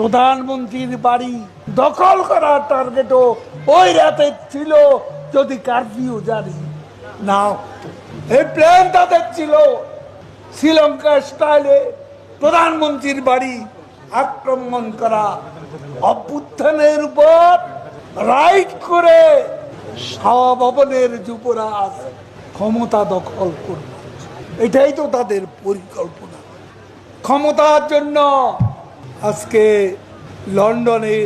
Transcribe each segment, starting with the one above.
প্রধানমন্ত্রীর বাড়ি দখল করার টার্গেটও ওই রাতে ছিল যদি কারফিউ জারি না হতো। এই প্ল্যান তাদের ছিল শ্রীলঙ্কা স্টাইলে প্রধানমন্ত্রীর বাড়ি আক্রমণ করা, অভ্যুত্থানের উপর রাইড করে শাহ ভবনের যুবরাজ ক্ষমতা দখল করবে। এটাই তো তাদের পরিকল্পনা। ক্ষমতার জন্য আজকে লন্ডনে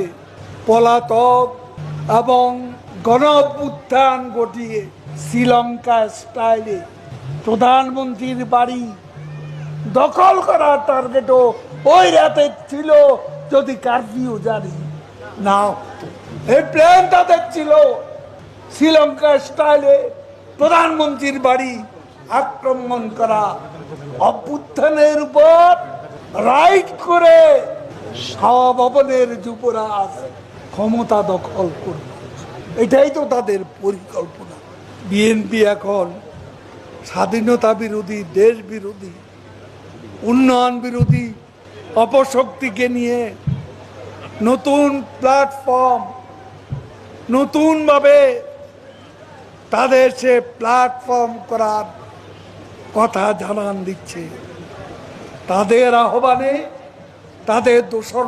পলাতক এবং গণ অভ্যুত্থান ঘটিয়ে শ্রীলঙ্কা স্টাইলে প্রধানমন্ত্রীর বাড়ি দখল করার টার্গেটও ওই রাতে ছিল যদি কারফিউ জারি না হতো। এই প্ল্যান তাদের ছিল শ্রীলঙ্কা স্টাইলে প্রধানমন্ত্রীর বাড়ি আক্রমণ করা, অভ্যুত্থানের উপর রাইড করে শাহ ভবনের যুবরাজ ক্ষমতা দখল করবে। এটাই তো তাদের পরিকল্পনা। বিএনপি এখন স্বাধীনতা বিরোধী, দেশ বিরোধী, উন্নয়ন বিরোধী অপশক্তিকে নিয়ে নতুন প্ল্যাটফর্ম, নতুনভাবে তাদের সে প্ল্যাটফর্ম করার কথা জানান দিচ্ছে। তাদের আহ্বানে, তাদের দোসর